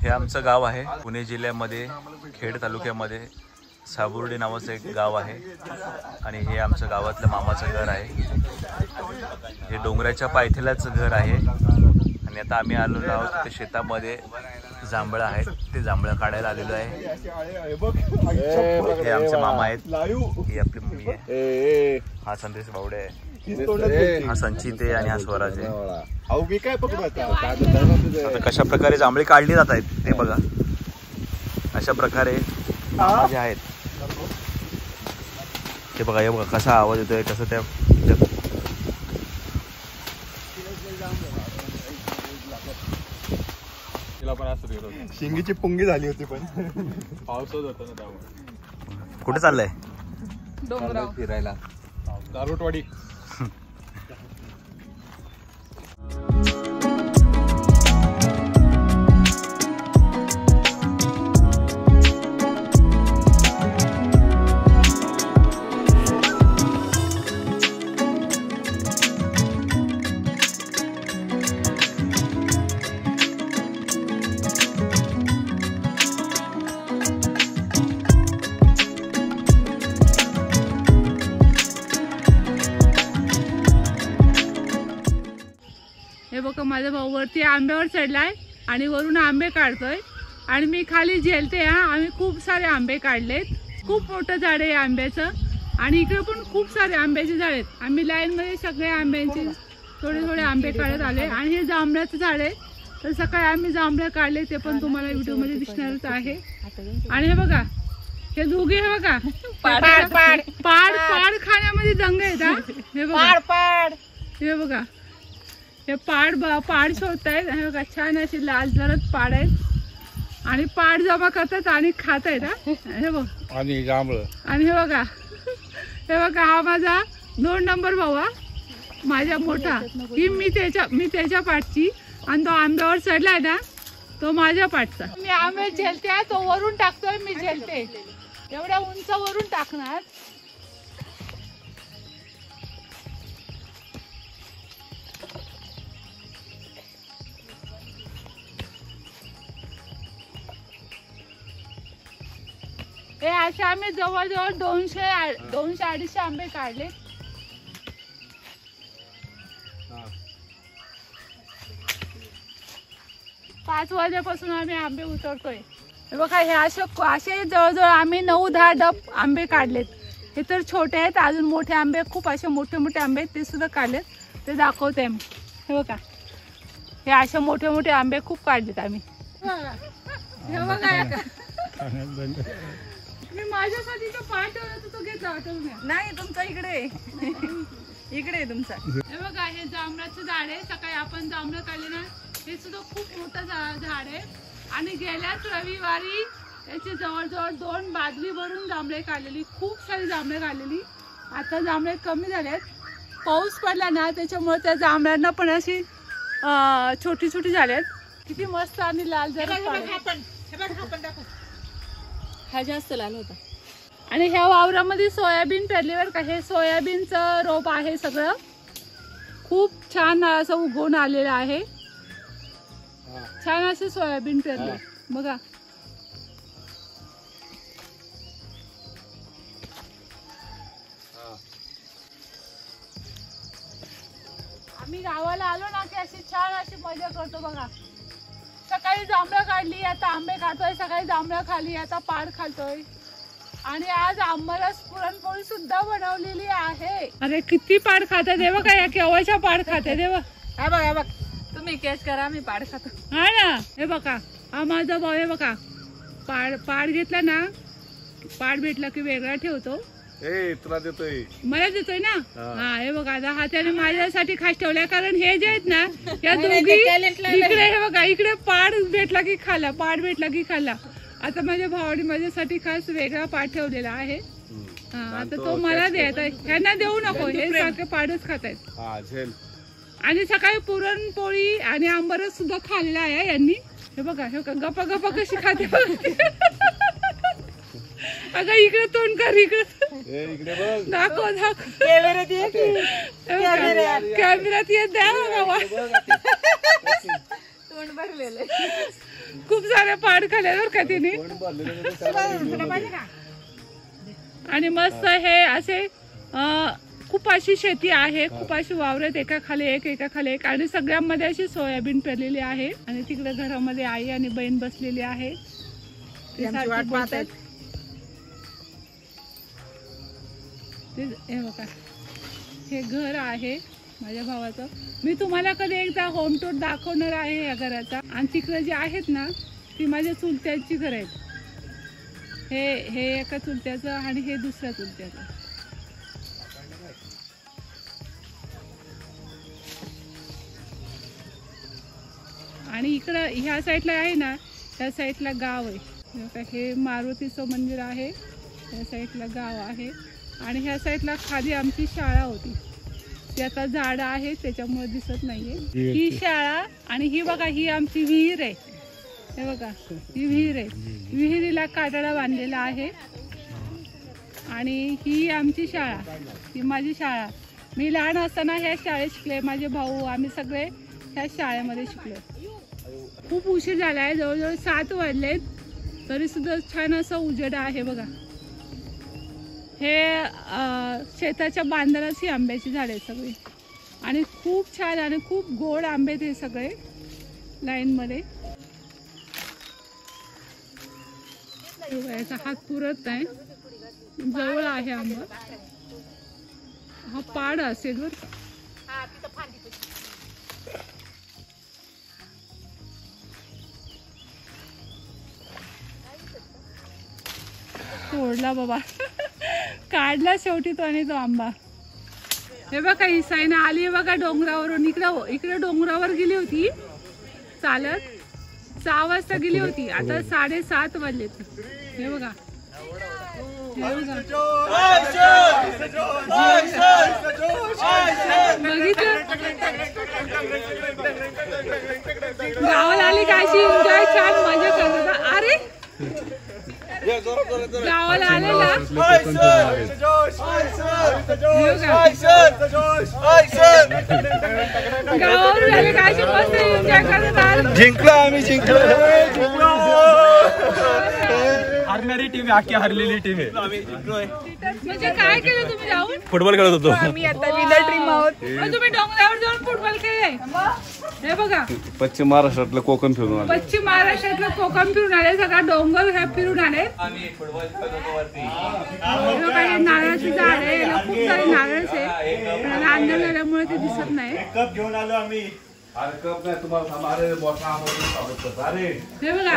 हे आमचं गाव आहे पुणे जिल्ह्यामध्ये खेड तालुक्यामध्ये साबुर्डी नावाचं एक गाव आहे आणि हे आमचं गावातलं मामाचं घर आहे. हे डोंगराच्या पायथ्यालाच घर आहे आणि आता आम्ही आलेलो आहोत ते शेतामध्ये जांभळं आहेत ते जांभळं काढायला आलेलो आहे. हे आमचे मामा आहेत, ही आपली मम्मी आहे, हा संदेश बावडे आहे, हा संचित आहे आणि हा स्वराज आहे. आता कशा प्रकारे जांभळे काढली जात आहेत ते बघा. अशा प्रकारे मामा जे आहेत ते बघा. हे बघा कसा आवाज येतोय, कसं त्या शिंगीची पुंगी झाली होती पण पावसात होता ना त्यामुळे. कुठे चाललंय? डोंगराव फिरायला दारुटवाडी. हे बघा माझा भाऊ वरती आंब्यावर चढलाय आणि वरून आंबे काढतोय आणि मी खाली झेलते. आम्ही खूप सारे आंबे काढलेत, खूप मोठं झाड आहे आंब्याचं आणि इकडे पण खूप सारे आंब्याचे झाड आहेत. आम्ही लाईन मध्ये सगळे आंब्यांचे थोडे थोडे आंबे काढत आले आणि हे जांभळाचं झाड आहे. तर सकाळी आम्ही जांभळं काढले ते पण तुम्हाला व्हिडिओ मध्ये दिसणारच आहे. आणि हे बघा हे दोघे हे बघा पाड पाड खाण्यामध्ये दंग आहेत. हे बघा हे बघा हे पाड शोधतायत. हे बघा छान अशी लाल जरद पाड आहेत आणि पाड जमा करतात आणि खात आहेत. हे बघ आणि जांभळं. आणि हे बघा हा माझा 2 नंबर भाऊ, माझा मोठा. ही मी त्याच्या पाठची आणि तो आंब्यावर चढलाय ना तो माझ्या पाठचा. मी आंबे झेलते, तो वरून टाकतोय, मी झेलते. एवढ्या उंच वरून टाकणार. हे असे आम्ही जवळजवळ 200-250 आंबे काढले. पाच वाजल्यापासून आम्ही आंबे उतरतोय. हे बघा हे असे जवळजवळ आम्ही 9-10 डब आंबे काढलेत. हे तर छोटे आहेत, अजून मोठे आंबे खूप असे मोठे मोठे आंबे आहेत ते सुद्धा काढलेत, ते दाखवते मी. हे बघा हे असे मोठे मोठे आंबे खूप काढलेत आम्ही. हे बघा मी माझ्यासाठी तो पाठ तो घेतला नाही तुमचा इकडे इकडे तुमचा. हे बघा हे जांभळाचं झाड आहे. सकाळी आपण जांभळं काढले ना, हे सुद्धा खूप मोठं झाड आहे आणि गेल्याच रविवारी याची जवळजवळ 2 बादली भरून जांभळे काढलेली, खूप सारी जांभळे काढलेली. आता जांभळे कमी झालेत, पाऊस पडला ना त्याच्यामुळे त्या जांभळ्यांना पण अशी छोटी छोटी झाल्यात. किती मस्त आणि लाल जरा हा जास्त लाल होता. आणि ह्या वावरामध्ये सोयाबीन पेरलीवर का हे सोयाबीनचं रोप आहे, सगळं खूप छान असं उगवून आलेलं आहे. छान असे सोयाबीन पेरले बघा. आम्ही गावाला आलो ना की अशी छान अशी मजा करतो बघा. सकाळी जांभळं काढली, आता आंबे खातोय, सकाळी जांभळं खाली, आता पाड खातोय आणि आज आंबारस पुरणपोळी सुद्धा बनवलेली आहे. अरे किती पाड खातात हे बघा, या केव्हाच्या पाड खातात हे बघ. हा बघ तुम्ही कॅच करा, मी पाड खातो. हा ना हे बघा हा माझा भाऊ. हे बघा पाड घेतला ना, पाड भेटला की वेगळा ठेवतो. तुला देतोय, मला देतोय ना. हा हे बघा आता हा त्याने माझ्यासाठी खास ठेवलाय, कारण हे जे आहेत ना या दोघी इकडे हे बघा इकडे पाड भेटला की खाल्ला, पाड भेटला की खाल्ला. आता माझ्या भावाने माझ्यासाठी खास वेगळा पाड ठेवलेला आहे. आता तो मला द्यायचा, ह्यांना देऊ नको, हे सारखे पाडच खातायत. आणि सकाळी पुरणपोळी आणि आंबरस सुद्धा खाल्ला आहे यांनी. हे बघा हे गप्पा गप्पा कशी खाते अगं इकडे तोंड कर, इकडे दाखव कॅमेऱ्यात येत द्या बाबा. तोंड भरलेलं खूप सारे पाड खाल्ल्यावर का तिने आणि मस्त हे असे खूप अशी शेती आहे, खूप अशी वावरत एका खाली एक आणि सगळ्यांमध्ये अशी सोयाबीन पेरलेली आहे आणि तिकडे घरामध्ये आई आणि बहीण बसलेली आहे. हे बघा हे घर आहे माझ्या भावाचं. मी तुम्हाला कधी एकदा होम टूर दाखवणार आहे या घराचा. आणि तिकडे जे आहेत ना ती माझ्या चुलत्याची घर आहेत. हे एका चुलत्याचं आणि हे दुसऱ्या चुलत्याचं. आणि इकडं ह्या साईडला आहे ना त्या साईडला गाव आहे. हे मारुतीचं मंदिर आहे, त्या साईडला गाव आहे आणि ह्या साईडला खाली आमची शाळा होती. ती आता झाडं आहे त्याच्यामुळे दिसत नाहीये. ही शाळा आणि ही बघा ही आमची विहीर आहे. हे बघा ही विहीर आहे. विहिरीला काटाडा बांधलेला आहे आणि ही आमची शाळा, ही माझी शाळा. मी लहान असताना ह्या शाळेत शिकले. माझे भाऊ आम्ही सगळे ह्या शाळेमध्ये शिकलो. खूप उशीर झाला आहे, जवळजवळ 7 वाजलेत तरी सुद्धा छान असं उजेड आहे बघा. हे शेताच्या बांधालाच ही आंब्याची झाडे आहेत सगळी आणि खूप छान आणि खूप गोड आंबे ते सगळे लाईन मध्ये. याचा हात पुरत नाही, जवळ आहे आंबा. हा पाड असेल बर का. तोडला बाबा काढला शेवटी तो आणि तो आंबा. हे बघा ही साईन आली आहे बघा डोंगरावरून. इकडे डोंगरावर गेली होती चालत. 6 वाजता गेली होती, आता 7:30 वाजलेत. हे बघा बघितलं गावाला आली का अशी एन्जॉय छान मजा करत. अरे गावाला आलेला गावावरून आले का अशी मस्त एन्जॉय करत. जिंकलो आम्ही, जिंकलो. हरणारी टीम आहे, अख्खी हरलेली टीम आहे. म्हणजे काय केलं तुम्ही जाऊन? फुटबॉल खेळत होतो आम्ही आता विनर टीम आहोत. तुम्ही डोंगरावर जाऊन फुटबॉल खेळले. हे बघा पश्चिम महाराष्ट्रातलं कोकण फिरून आले. पश्चिम महाराष्ट्रातलं कोकण फिरून आले, सगळा डोंगर हे फिरून आले. हे नारळाचं झाड आहे, याला खूप सारे नारळच आहे. अंधार झाल्यामुळे ते दिसत नाही. कप घेऊन आलो आम्ही. तुम्हाला हे बघा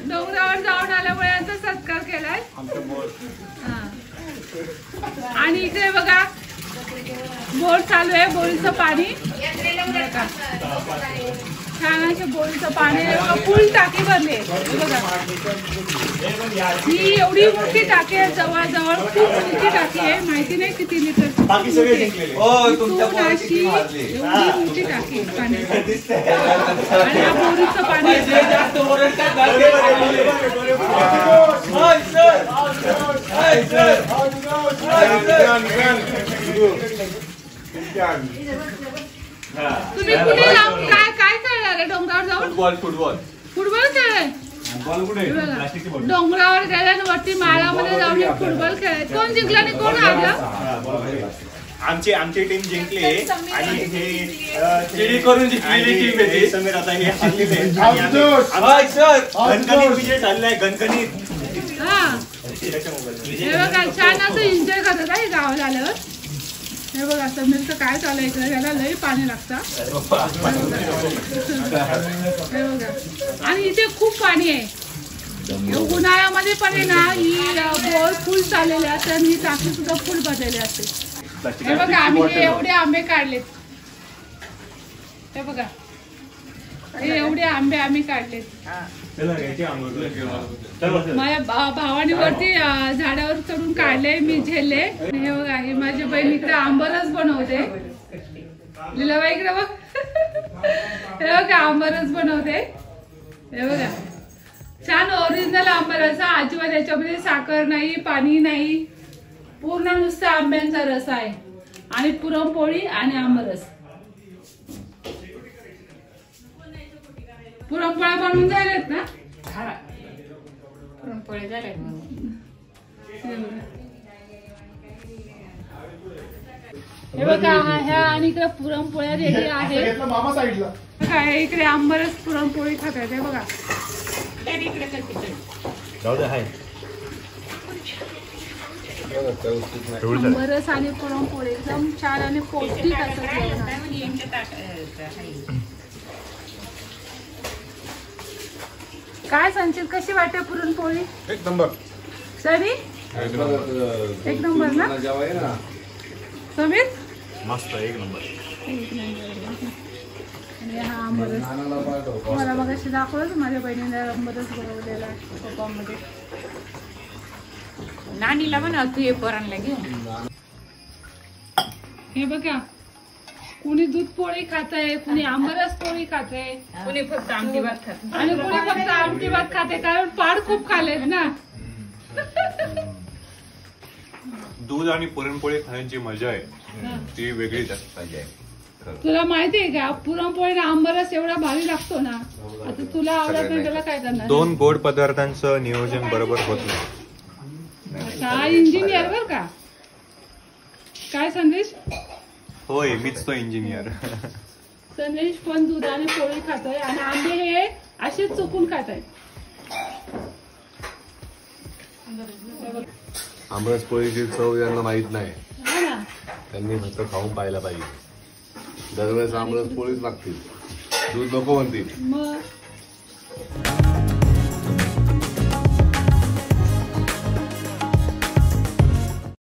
डोंगरावर जाऊन आल्यामुळे यांचा सत्कार केलाय. आणि इकडे बघा बोर चालू आहे, बोरीचं पाणी. छान असे बोरीचं पाणी, फुल टाकी भरली आहे बघा. ही एवढी मोठी टाकी आहे, जवळजवळ खूप मोठी टाकी आहे. माहिती नाही किती लिटर एवढी मोठी टाकी आहे पाण्याची. आणि हा बोरीचं पाणी तुम्ही कुठे जाऊन काय खेळणार डोंगरावर जाऊन? फुटबॉल खेळाय डोंगरावर गेल्यावरती माळामध्ये जाऊन फुटबॉल खेळाय. कोण जिंकला आणि कोण हारलं? आमची टीम जिंकली आणि हे करून जिंकलेली टीम आहे समीर. आता हे गणगणित विजय चाललाय, गणगणित. हा हे बघा छान असं एन्जॉय करत आहे गावाला आल्यावर. हे बघा समीरचं काय चालू इकडे, त्याला लई पाणी लागतं. हे बघा आणि इथे खूप पाणी आहे. उन्हाळ्यामध्ये पण आहे ना ही बोर फुल चाललेले असते आणि ही टाकी सुद्धा फुल भरलेली असते. हे बघा आम्ही एवढे आंबे काढलेत. हे बघा हे एवढे आंबे आम्ही काढले. माझ्या भावाने वरती झाडावर चढून काढले, मी झेलले. हे बघा, ही माझी बहीण इकडे आंबरस बनवते. लीलाबाई इकडे बघ, हे बघा आंबरस बनवते. हे बघा छान ओरिजिनल आंबरस, अजिबात याच्यामध्ये साखर नाही, पाणी नाही, पूर्ण नुसतं आंब्यांचा रस आहे. आणि पुरणपोळी आणि आंबरस. पुरणपोळ्या बनवून झाल्यात ना? पुरणपोळी झाले. हे बघा ह्या आणि इकडे पुरणपोळ्या रेडी आहे. मामा साईडला काय इकडे आंबरस पुरणपोळी खातात. हे बघा आंबरस आणि पुरणपोळी एकदम छान आणि पौष्टिक असं. काय संचित, कशी वाटते पुरणपोळी? एक नंबर. सरी एक नंबर ना समीर? मस्त, एक नंबर. आणि हा आंबरस मला मग अशी दाखवलं माझ्या बहिणीने आंबरस बनवलेला कोपामध्ये. नानीला म्हणा तू ये पोरांना घेऊन. हे बघा, कुणी दूध पोळी खात आहे, कुणी आंबरस पोळी खात आहे, कुणी फक्त आमटी भात खात आणि कुणी फक्त आमटी भात खाते, कारण पाड खूप खाल्लेत ना. दूध आणि पुरणपोळी खाण्याची मजा आहे ती वेगळीच आहे. तुला माहितीये का पुरणपोळी आणि आंबरस एवढा भारी लागतो ना. आता तुला आवडत नाही, त्याला काय करणार? दोन गोड पदार्थांचं नियोजन बरोबर होत नाही. हा इंजिनियर बर का. काय संदेश? होय, मीच तो इंजिनियर. संदेश पण दूध आणि पोळी खातोय आणि आंबे हे असेच चुकून खाताय. आंबरस पोळीची चव यांना माहित नाही, हा ना. त्यांनी फक्त खाऊन पाहायला पाहिजे. दरवेळेस आंबरस पोळीच लागतील, दूध नको म्हणतील. मग